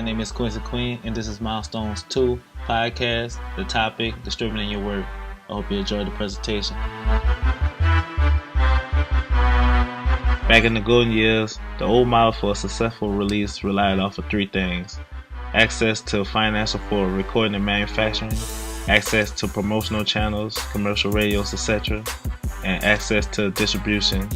name is Quincy Queen, and this is Milestones 2 podcast. The topic, distributing your work. I hope you enjoyed the presentation. Back in the golden years, the old model for a successful release relied off of three things: access to financial for recording and manufacturing, access to promotional channels, commercial radios, etc., and access to distribution,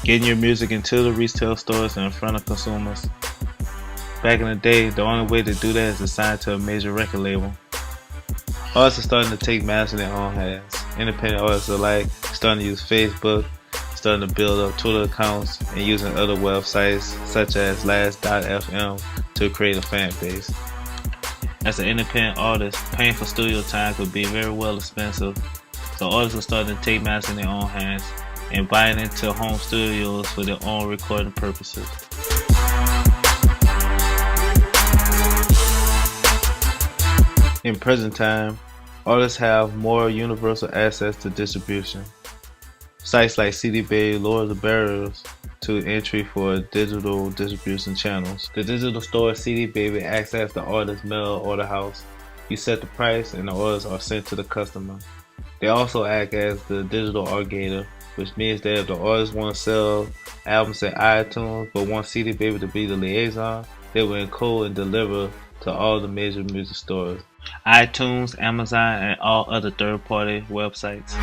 getting your music into the retail stores and in front of consumers. Back in the day, the only way to do that is to sign to a major record label. Artists are starting to take matters in their own hands. Independent artists alike starting to use Facebook, starting to build up Twitter accounts, and using other websites such as Last.fm to create a fan base. As an independent artist, paying for studio time could be very well expensive, so artists are starting to take matters in their own hands and buying into home studios for their own recording purposes. In present time, artists have more universal access to distribution. Sites like CD Baby lower the barriers to entry for digital distribution channels. The digital store CD Baby acts as the artist's mail order house. You set the price and the orders are sent to the customer. They also act as the digital aggregator, which means that if the artists want to sell albums at iTunes but want CD Baby to be the liaison, they will encode and deliver to all the major music stores: iTunes, Amazon, and all other third-party websites.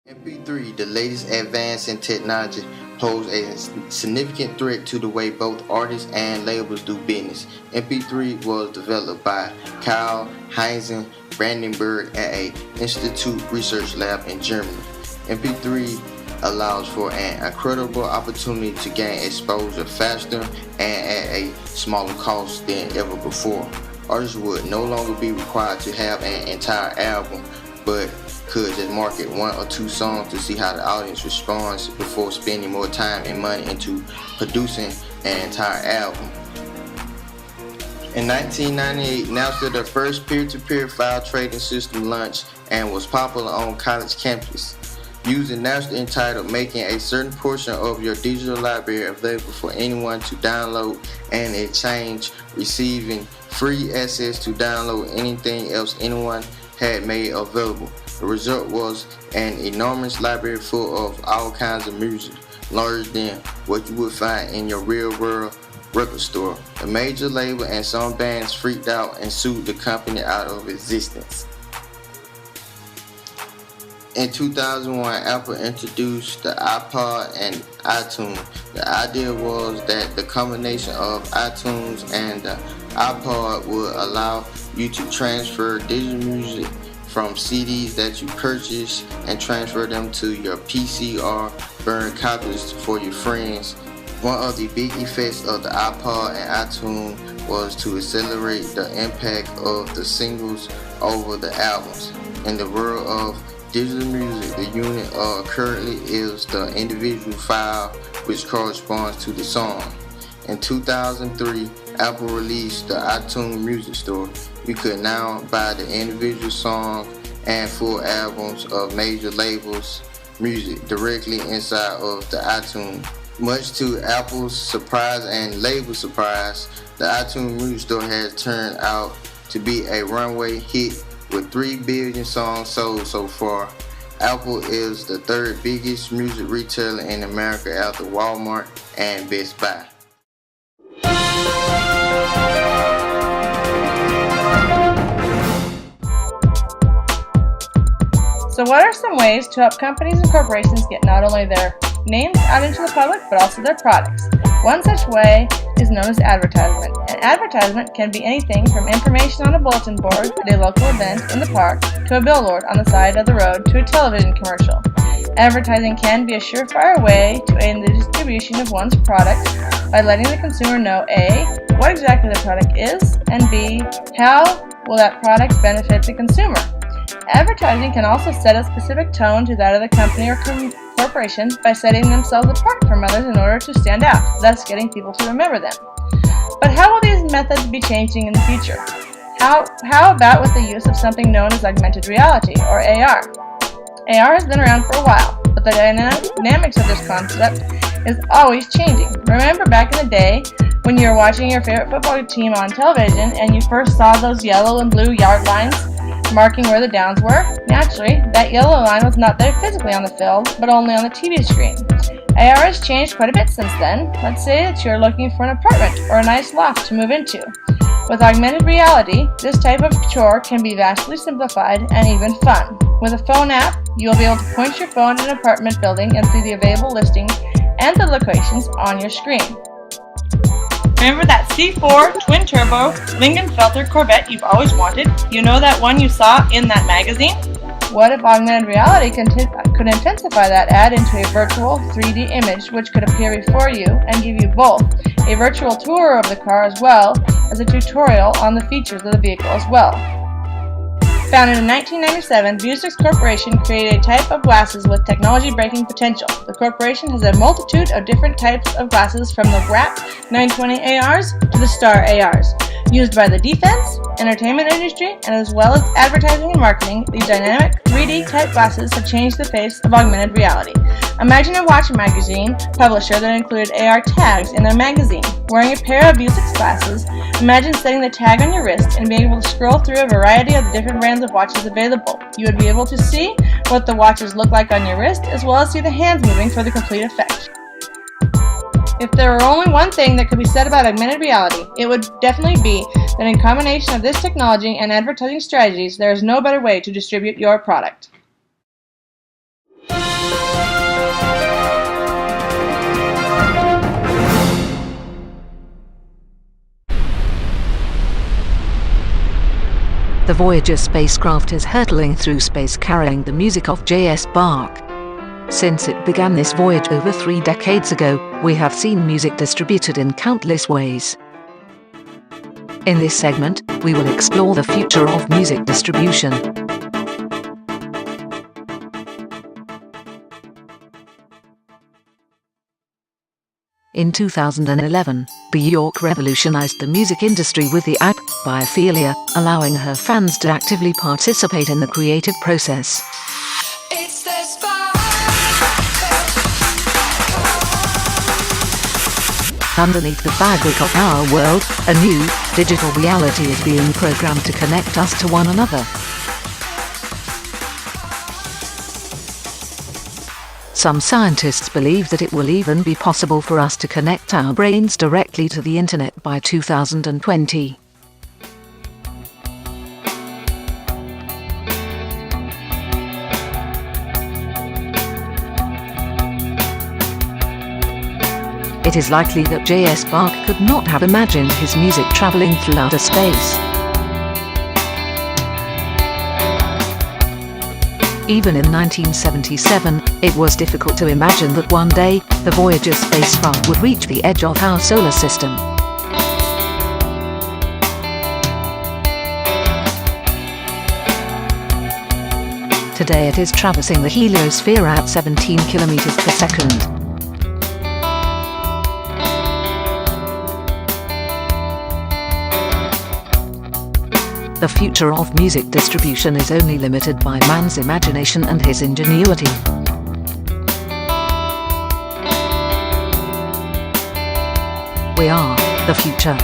MP3, the latest advance in technology, pose a significant threat to the way both artists and labels do business. MP3 was developed by Karl Heinz Brandenburg at an Institute research lab in Germany. MP3 allows for an incredible opportunity to gain exposure faster and at a smaller cost than ever before. Artists would no longer be required to have an entire album, but could just market one or two songs to see how the audience responds before spending more time and money into producing an entire album. In 1998, Napster, the first peer-to-peer file trading system, launched and was popular on college campuses. Using Napster entitled making a certain portion of your digital library available for anyone to download and in exchange receiving free access to download anything else anyone had made available. The result was an enormous library full of all kinds of music, larger than what you would find in your real-world record store. A major label and some bands freaked out and sued the company out of existence. In 2001, Apple introduced the iPod and iTunes. The idea was that the combination of iTunes and the iPod would allow you to transfer digital music from CDs that you purchase and transfer them to your PC or burn copies for your friends. One of the big effects of the iPod and iTunes was to accelerate the impact of the singles over the albums. In the world of digital music, the unit currently is the individual file which corresponds to the song. In 2003, Apple released the iTunes Music Store. You could now buy the individual songs and full albums of major labels' music directly inside of the iTunes. Much to Apple's surprise and label's surprise, the iTunes Music Store has turned out to be a runaway hit with 3 billion songs sold so far. Apple is the third biggest music retailer in America after Walmart and Best Buy. So what are some ways to help companies and corporations get not only their names out into the public, but also their products? One such way is known as advertisement. An advertisement can be anything from information on a bulletin board at a local event in the park to a billboard on the side of the road to a television commercial. Advertising can be a surefire way to aid in the distribution of one's products by letting the consumer know A, what exactly the product is, and B, how will that product benefit the consumer. Advertising can also set a specific tone to that of the company or corporation by setting themselves apart from others in order to stand out, thus getting people to remember them. But how will these methods be changing in the future? How about with the use of something known as augmented reality, or AR? AR has been around for a while, but the dynamics of this concept is always changing. Remember back in the day when you were watching your favorite football team on television and you first saw those yellow and blue yard lines marking where the downs were? Naturally, that yellow line was not there physically on the field, but only on the TV screen. AR has changed quite a bit since then. Let's say that you're looking for an apartment or a nice loft to move into. With augmented reality, this type of chore can be vastly simplified and even fun. With a phone app, you will be able to point your phone at an apartment building and see the available listings and the locations on your screen. Remember that C4 twin-turbo Lingenfelter Corvette you've always wanted? You know that one you saw in that magazine? What if augmented reality could intensify that ad into a virtual 3D image which could appear before you and give you both a virtual tour of the car as well as a tutorial on the features of the vehicle as well? Founded in 1997, Vuzix Corporation created a type of glasses with technology-breaking potential. The corporation has a multitude of different types of glasses from the WRAP 920 ARs to the STAR ARs. Used by the defense, entertainment industry, and as well as advertising and marketing, these dynamic 3D type glasses have changed the face of augmented reality. Imagine a watch magazine publisher that included AR tags in their magazine. Wearing a pair of Vuzix glasses, imagine setting the tag on your wrist and being able to scroll through a variety of the different brands of watches available. You would be able to see what the watches look like on your wrist, as well as see the hands moving for the complete effect. If there were only one thing that could be said about augmented reality, it would definitely be that in combination of this technology and advertising strategies, there is no better way to distribute your product. The Voyager spacecraft is hurtling through space carrying the music of J.S. Bach. Since it began this voyage over 3 decades ago, we have seen music distributed in countless ways. In this segment, we will explore the future of music distribution. In 2011, Bjork revolutionized the music industry with the app Biophilia, allowing her fans to actively participate in the creative process. Underneath the fabric of our world, a new, digital reality is being programmed to connect us to one another. Some scientists believe that it will even be possible for us to connect our brains directly to the internet by 2020. It is likely that J.S. Bach could not have imagined his music traveling through outer space. Even in 1977, it was difficult to imagine that one day, the Voyager spacecraft would reach the edge of our solar system. Today it is traversing the heliosphere at 17 kilometers per second. The future of music distribution is only limited by man's imagination and his ingenuity. We are the future.